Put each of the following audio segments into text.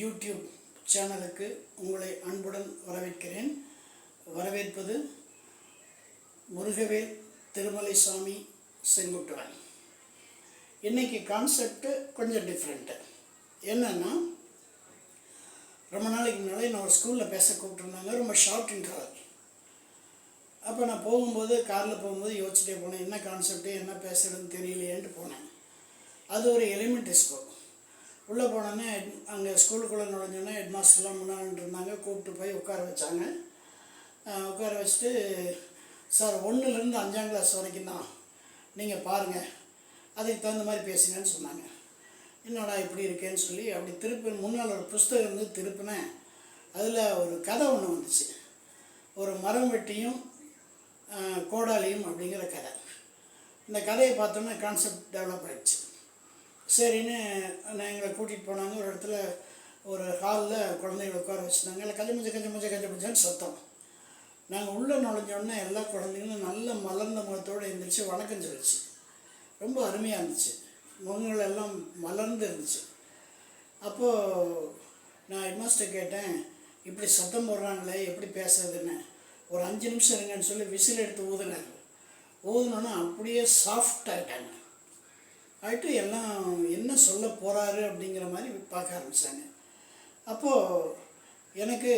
YouTube சேனலுக்கு உங்களை அன்புடன் வரவேற்பது முருகவேல் திருமலைசாமி செங்குட்டுவன். இன்றைக்கி கான்செப்ட் கொஞ்சம் டிஃப்ரெண்ட்டு. என்னென்னா, ரொம்ப நாளைக்கு முன்னாடி நான் ஒரு ஸ்கூலில் பேச கூப்பிட்டுருந்தாங்க. ரொம்ப ஷார்ட் இன்டர்வல். அப்போ நான் காரில் போகும்போது யோசிச்சுட்டே போனேன், என்ன கான்செப்ட்டு, என்ன பேசுகிறதுன்னு தெரியலையேன்ட்டு போனேன். அது ஒரு எலிமெண்ட்ரி ஸ்கூல். உள்ளே போனோன்னே அங்கே ஸ்கூலுக்குள்ளே நுழைஞ்சோன்னே ஹெட் மாஸ்டர்லாம் முன்னாடி இருந்தாங்க. கூப்பிட்டு போய் உட்கார வச்சாங்க. உட்கார வச்சுட்டு, சார் 1லேருந்து 5ஆம் கிளாஸ் வரைக்கும் தான், நீங்கள் பாருங்கள், அதுக்கு தகுந்த மாதிரி பேசுங்கன்னு சொன்னாங்க. என்னடா இப்படி இருக்கேன்னு சொல்லி அப்படி முன்னால் ஒரு புஸ்தகம் இருந்து திருப்பினேன். அதில் ஒரு கதை ஒன்று வந்துச்சு. ஒரு மரம் வெட்டியும் கோடாலியும் அப்படிங்கிற கதை. இந்த கதையை பார்த்தோன்னா கான்செப்ட் டெவலப் ஆகிடுச்சு. சரின்னு நான் எங்களை கூட்டிகிட்டு போனாங்க. ஒரு இடத்துல ஒரு ஹாலில் குழந்தைகளை உட்கார வச்சுருந்தாங்க. இல்லை கஜமுஜன்னு சத்தம். நாங்கள் உள்ளே நுழைஞ்சோடனே எல்லா குழந்தைங்களும் நல்ல மலர்ந்த முகத்தோடு எழுந்திரிச்சு வணக்கம் சொல்லிச்சு. ரொம்ப அருமையாக இருந்துச்சு. முகங்கள் எல்லாம் மலர்ந்து இருந்துச்சு. அப்போது நான் ஹெட்மாஸ்டர் கேட்டேன், இப்படி சத்தம் போடுறாங்களே, எப்படி பேசுறதுன்னு. ஒரு 5 நிமிஷம் இருங்கன்னு சொல்லி விசில் எடுத்து ஊதுனோன்னா அப்படியே சாஃப்ட் ஆகிட்டாங்க. ஆகிட்டு எல்லாம் என்ன சொல்ல போகிறாரு அப்படிங்கிற மாதிரி பார்க்க ஆரம்பித்தாங்க. அப்போது எனக்கு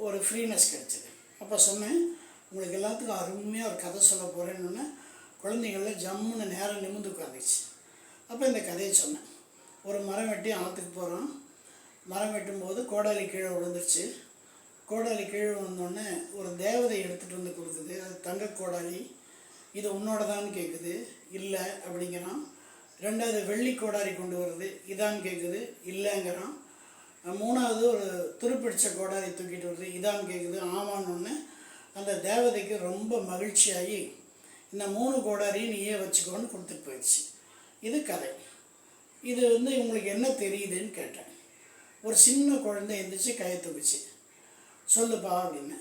ஒரு ஃப்ரீனஸ் கிடச்சிது. அப்போ சொன்னேன், உங்களுக்கு எல்லாத்துக்கும் அருமையாக ஒரு கதை சொல்ல போகிறேன்னு. குழந்தைகளில் ஜம்முன்னு நேரம் நிமிர்ந்து உட்காந்துச்சு. அப்போ இந்த கதையை சொன்னேன். ஒரு மரம் வெட்டி ஆற்றுக்கு போகிறோம். மரம் வெட்டும்போது கோடாலி கீழே விழுந்துருச்சு. கோடாலி கீழே விழுந்தோடனே ஒரு தேவதை எடுத்துகிட்டு வந்து கொடுக்குது. அது தங்க கோடாலி. இது உன்னோட தான் கேட்குது. இல்லை அப்படிங்கிறான். 2வது வெள்ளி கோடாரி கொண்டு வருது. இதான்னு கேட்குது. இல்லைங்கிறான். 3வது ஒரு துருப்பிடிச்ச கோடாரி தூக்கிட்டு வருது. இதான்னு கேட்குது. ஆமான்னு அந்த தேவதைக்கு ரொம்ப மகிழ்ச்சியாகி, இந்த 3 கோடாரியும் நீயே வச்சுக்கோன்னு கொடுத்துட்டு போயிடுச்சு. இது கதை. இது உங்களுக்கு என்ன தெரியுதுன்னு கேட்டேன். ஒரு சின்ன குழந்தை எழுந்திரிச்சு கையை தூக்கிச்சு. சொல்லுப்பா அப்படின்னு.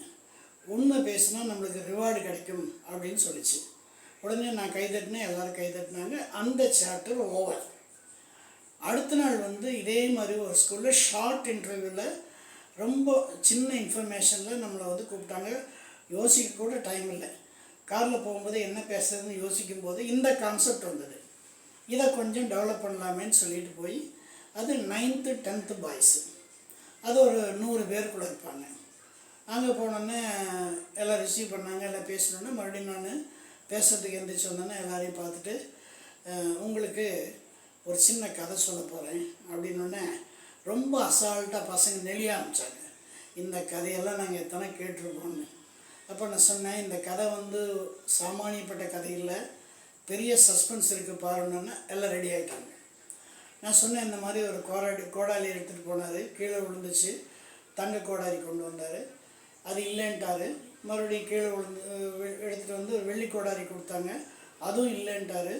உண்மை பேசுனா நம்மளுக்கு ரிவார்டு கிடைக்கும் அப்படின்னு சொல்லிச்சு. உடனே நான் கைதட்டினேன். எல்லோரும் கைதட்டினாங்க. அந்த சாப்டர் ஓவர். அடுத்த நாள் இதே மாதிரி ஒரு ஸ்கூலில் ஷார்ட் இன்டர்வியூவில் ரொம்ப சின்ன இன்ஃபர்மேஷனில் நம்மளை கூப்பிட்டாங்க. யோசிக்க கூட டைம் இல்லை. காரில் போகும்போது என்ன பேசுறதுன்னு யோசிக்கும்போது இந்த கான்செப்ட் வந்தது. இதை கொஞ்சம் டெவலப் பண்ணலாமேன்னு சொல்லிட்டு போய், அது 9th 10th பாய்ஸு. அது ஒரு 100 பேருக்குள்ளே இருப்பாங்க. அங்கே போனோன்னே எல்லாம் ரிசீவ் பண்ணாங்க. எல்லாம் பேசினோன்னே மறுபடியும் நான் பேசுறதுக்கு எந்திரிச்சு வந்தோன்னே எல்லாரையும் பார்த்துட்டு, உங்களுக்கு ஒரு சின்ன கதை சொல்ல போகிறேன் அப்படின்னோடனே ரொம்ப அசால்ட்டாக பசங்க நெளிய ஆரம்பித்தாங்க. இந்த கதையெல்லாம் நாங்கள் எத்தனை கேட்டிருப்போம்னு. அப்போ நான் சொன்னேன், இந்த கதை சாமானியப்பட்ட கதை இல்லை, பெரிய சஸ்பென்ஸ் இருக்குது பாருன்னொன்னே எல்லாம் ரெடி ஆகிட்டாங்க. நான் சொன்னேன், இந்த மாதிரி ஒரு கோடாலி எடுத்துகிட்டு போனார். கீழே விழுந்துச்சு. தங்க கோடாலி கொண்டு வந்தார். அது இல்லைன்ட்டார். மறுபடியும் கீழே எடுத்துகிட்டு ஒரு வெள்ளி கோடாரி கொடுத்தாங்க. அதுவும் இல்லைன்ட்டார்.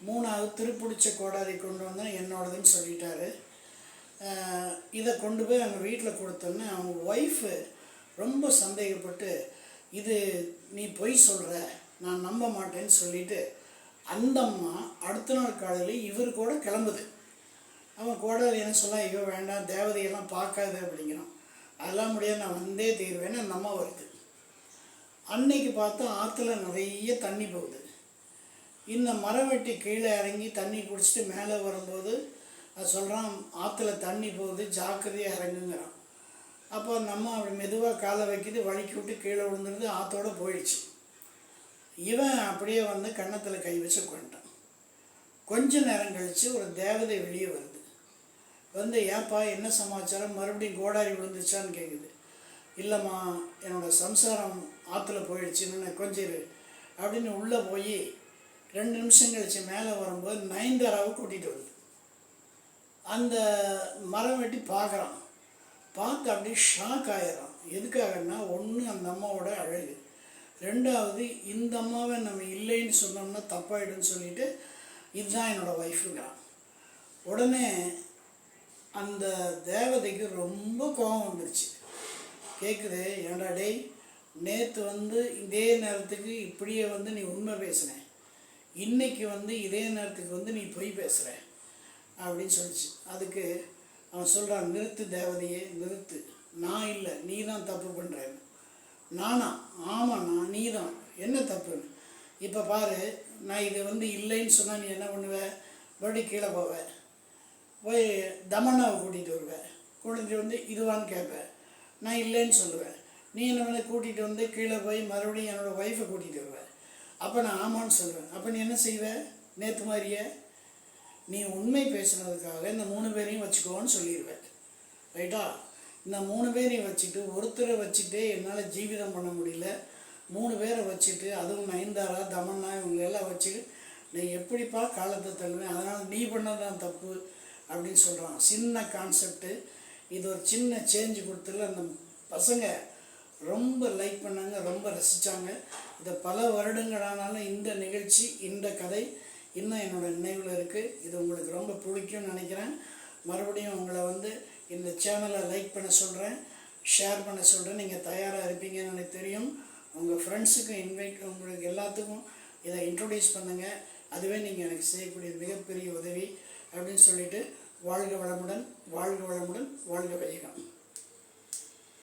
3வது திருப்பிடிச்ச கோடாரி கொண்டு வந்தேன், என்னோடதுன்னு சொல்லிட்டாரு. இதை கொண்டு போய் அவங்க வீட்டில் கொடுத்தோன்னே அவங்க ஒய்ஃபு ரொம்ப சந்தேகப்பட்டு, இது நீ பொய் சொல்கிற, நான் நம்ப மாட்டேன்னு சொல்லிவிட்டு அந்த அம்மா அடுத்த நாள் காலையில் இவர் கூட கிளம்புது. அவன் கோடாரி என்ன சொல்லலாம், ஐயோ வேண்டாம், தேவதையெல்லாம் பார்க்காது அப்படிங்கிறான். அதெல்லாம் முடியாது, நான் வந்தே தீர்வேன்னு அந்த அம்மா வருது. அன்னைக்கு பார்த்தா ஆற்றுல நிறைய தண்ணி போகுது. இந்த மரம் வெட்டி கீழே இறங்கி தண்ணி குடிச்சிட்டு மேலே வரும்போது அது சொல்கிறான், ஆற்றுல தண்ணி போகுது, ஜாக்கிரதையாக இறங்குங்கிறான். அப்போ அந்த அம்மா அப்படி மெதுவாக காலை வைக்கிது, வழுக்கி விட்டு கீழே விழுந்துருந்து ஆற்றோடு போயிடுச்சு. இவன் அப்படியே கன்னத்தில் கை வச்சு உட்காந்துட்டான். கொஞ்ச நேரம் கழித்து ஒரு தேவதை வெளியே வருது. ஏப்பா என்ன சமாச்சாரம், மறுபடியும் கோடாரி விழுந்துச்சான்னு கேட்குது. இல்லைம்மா, என்னோடய சம்சாரம் ஆற்றுல போயிடுச்சுன்னு கொஞ்சம் அப்படின்னு உள்ளே போய் 2 நிமிஷம் கழிச்சு மேலே வரும்போது நயன்தாராவை கூட்டிகிட்டு வருது. அந்த மரம் வெட்டி பார்க்குறான். பார்த்து அப்படியே ஷாக் ஆகிடுறான். எதுக்காகன்னா, ஒன்று அந்த அம்மாவோட அழகு, 2வது இந்த அம்மாவை நம்ம இல்லைன்னு சொன்னோம்னா தப்பாயிடுன்னு சொல்லிட்டு இதுதான் என்னோடய ஒய்ஃபுங்கிறான். உடனே அந்த தேவதைக்கு ரொம்ப கோபம் வந்துடுச்சு. கேட்குது, ஏன்டா டேய், நேற்று இதே நேரத்துக்கு இப்படியே நீ உண்மை பேசுனேன், இன்றைக்கி இதே நேரத்துக்கு நீ பொய் பேசுகிற அப்படின்னு சொல்லிச்சு. அதுக்கு அவன் சொல்கிறான், நிறுத்து தேவதையே நிறுத்து, நான் இல்லை நீ தான் தப்பு பண்ணுறேன்னு. நானா? ஆமாண்ணா நீ தான். என்ன தப்புன்னு? இப்போ பாரு, நான் இது இல்லைன்னு சொன்னால் நீ என்ன பண்ணுவ? மறுபடியும் கீழே போவேன், போய் தமன்னாவை கூட்டிகிட்டு வருவேன், கூட்டிகிட்டு இதுவான்னு கேட்பேன், நான் இல்லைன்னு சொல்லுவேன். நீ என்ன கூட்டிகிட்டு கீழே போய் மறுபடியும் என்னோடய ஒய்ஃபை கூட்டிகிட்டு வருவேன். அப்போ நான் ஆமான்னு சொல்லுவேன். அப்போ நீ என்ன செய்வேன்? நேற்று மாதிரியே நீ உண்மை பேசுனதுக்காக இந்த 3 பேரையும் வச்சுக்கோன்னு சொல்லிடுவேன். ரைட்டா? இந்த 3 பேரையும் வச்சுட்டு ஒருத்தரை வச்சுட்டே என்னால் ஜீவிதம் பண்ண முடியல, 3 பேரை வச்சுட்டு, அதுவும் நயன்தாரா தமன்னா இவங்களெல்லாம் வச்சுட்டு நீ எப்படிப்பா காலத்தை தள்ளுவேன், அதனால் நீ பண்ணதான் தப்பு அப்படின்னு சொல்கிறான். சின்ன கான்செப்டு, இது ஒரு சின்ன சேஞ்சு கொடுத்துல அந்த பசங்க ரொம்ப லைக் பண்ணாங்க, ரொம்ப ரசித்தாங்க. இதை பல வருடங்களானாலும் இந்த நிகழ்ச்சி, இந்த கதை இன்னும் என்னோடய நினைவில் இருக்குது. இது உங்களுக்கு ரொம்ப பிடிக்கும்னு நினைக்கிறேன். மறுபடியும் உங்களை இந்த சேனலை லைக் பண்ண சொல்கிறேன், ஷேர் பண்ண சொல்கிறேன். நீங்கள் தயாராக இருப்பீங்கன்னு எனக்கு தெரியும். உங்கள் ஃப்ரெண்ட்ஸுக்கும் உங்களுக்கு எல்லாத்துக்கும் இதை இன்ட்ரொடியூஸ் பண்ணுங்கள். அதுவே நீங்கள் எனக்கு செய்யக்கூடிய மிகப்பெரிய உதவி அப்படின்னு சொல்லிவிட்டு, வாழ்க வளமுடன், வாழ்க வளமுடன், வாழ்க வையகம்.